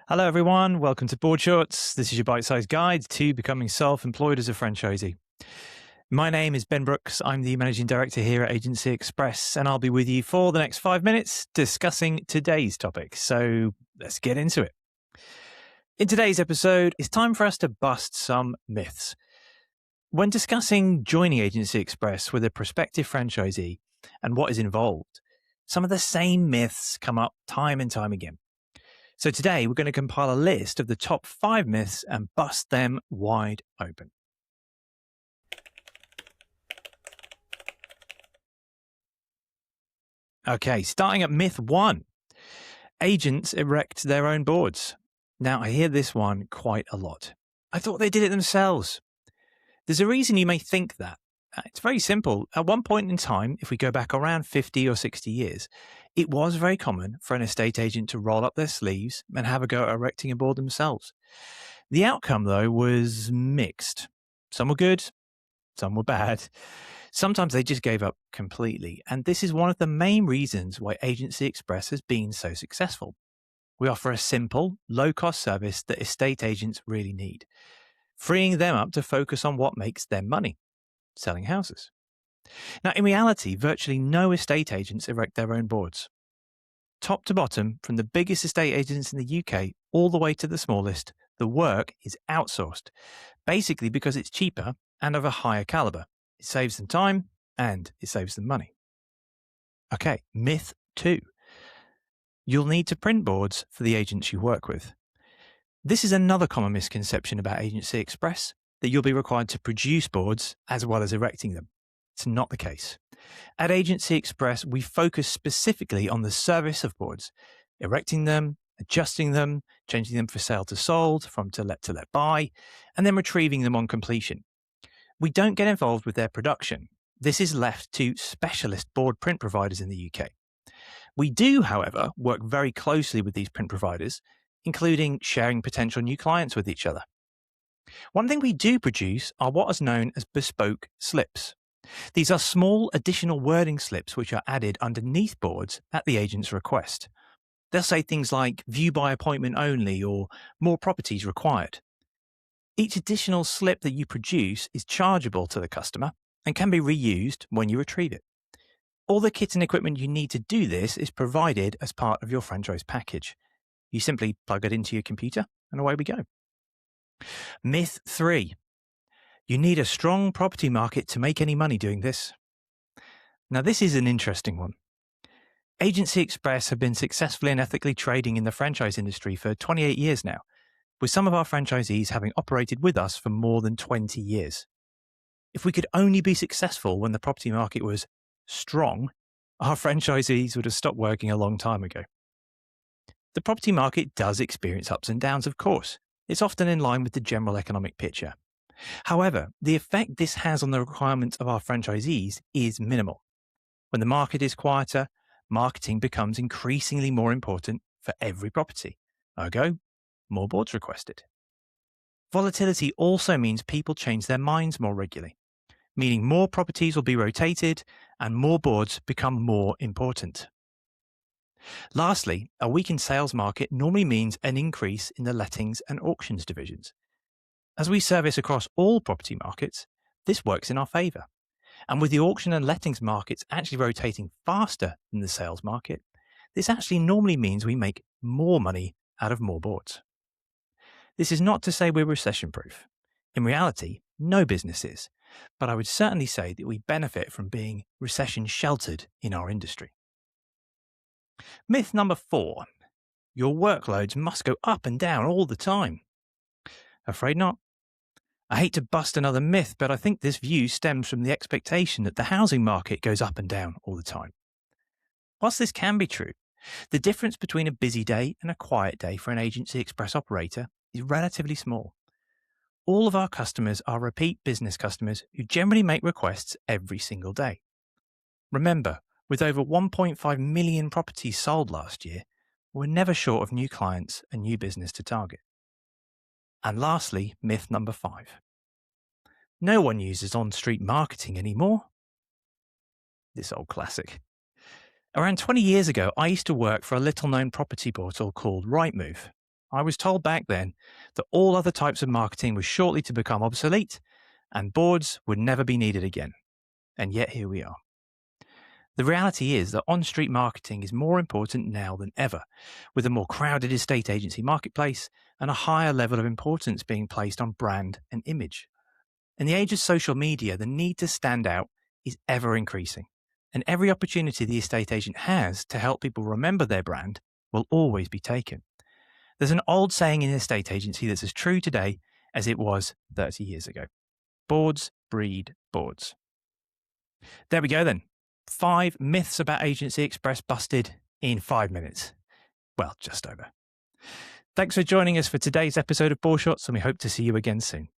Hello, everyone. Welcome to Board Shorts. This is your bite-sized guide to becoming self-employed as a franchisee. My name is Ben Brookes. I'm the Managing Director here at Agency Express, and I'll be with you for the next 5 minutes discussing today's topic. So let's get into it. In today's episode, it's time for us to bust some myths. When discussing joining Agency Express with a prospective franchisee and what is involved, some of the same myths come up time and time again. So today we're going to compile a list of the top 5 myths and bust them wide open. Okay, starting at myth 1. Agents erect their own boards. Now, I hear this one quite a lot. I thought they did it themselves. There's a reason you may think that. It's very simple. At one point in time, if we go back around 50 or 60 years, it was very common for an estate agent to roll up their sleeves and have a go at erecting a board themselves. The outcome, though, was mixed. Some were good, some were bad. Sometimes they just gave up completely. And this is one of the main reasons why Agency Express has been so successful. We offer a simple, low-cost service that estate agents really need, freeing them up to focus on what makes them money. Selling houses. Now, in reality, virtually no estate agents erect their own boards. Top to bottom, from the biggest estate agents in the UK all the way to the smallest, the work is outsourced, basically because it's cheaper and of a higher caliber. It saves them time and it saves them money. Okay, myth 2. You'll need to print boards for the agents you work with. This is another common misconception about Agency Express, that you'll be required to produce boards as well as erecting them. It's not the case. At Agency Express, we focus specifically on the service of boards, erecting them, adjusting them, changing them from sale to sold, from to let buy, and then retrieving them on completion. We don't get involved with their production. This is left to specialist board print providers in the UK. We do, however, work very closely with these print providers, including sharing potential new clients with each other. One thing we do produce are what is known as bespoke slips. These are small additional wording slips which are added underneath boards at the agent's request. They'll say things like view by appointment only or more properties required. Each additional slip that you produce is chargeable to the customer and can be reused when you retrieve it. All the kit and equipment you need to do this is provided as part of your franchise package. You simply plug it into your computer and away we go. Myth 3. You need a strong property market to make any money doing this. Now, this is an interesting one. Agency Express have been successfully and ethically trading in the franchise industry for 28 years now, with some of our franchisees having operated with us for more than 20 years. If we could only be successful when the property market was strong, our franchisees would have stopped working a long time ago. The property market does experience ups and downs, of course. It's often in line with the general economic picture. However, the effect this has on the requirements of our franchisees is minimal. When the market is quieter, marketing becomes increasingly more important for every property. Ergo, more boards requested. Volatility also means people change their minds more regularly, meaning more properties will be rotated and more boards become more important. Lastly, a weakened sales market normally means an increase in the lettings and auctions divisions. As we service across all property markets, this works in our favour. And with the auction and lettings markets actually rotating faster than the sales market, this actually normally means we make more money out of more boards. This is not to say we're recession-proof. In reality, no business is, but I would certainly say that we benefit from being recession-sheltered in our industry. Myth number 4. Your workloads must go up and down all the time. Afraid not. I hate to bust another myth, but I think this view stems from the expectation that the housing market goes up and down all the time. Whilst this can be true, the difference between a busy day and a quiet day for an Agency Express operator is relatively small. All of our customers are repeat business customers who generally make requests every single day. Remember, with over 1.5 million properties sold last year, we're never short of new clients and new business to target. And lastly, myth number 5. No one uses on-street marketing anymore. This old classic. Around 20 years ago, I used to work for a little-known property portal called Rightmove. I was told back then that all other types of marketing was shortly to become obsolete and boards would never be needed again. And yet here we are. The reality is that on-street marketing is more important now than ever, with a more crowded estate agency marketplace and a higher level of importance being placed on brand and image. In the age of social media, the need to stand out is ever increasing, and every opportunity the estate agent has to help people remember their brand will always be taken. There's an old saying in estate agency that's as true today as it was 30 years ago. Boards breed boards. There we go then. 5 myths about Agency Express busted in 5 minutes. Well, just over. Thanks for joining us for today's episode of Ball Shots, and we hope to see you again soon.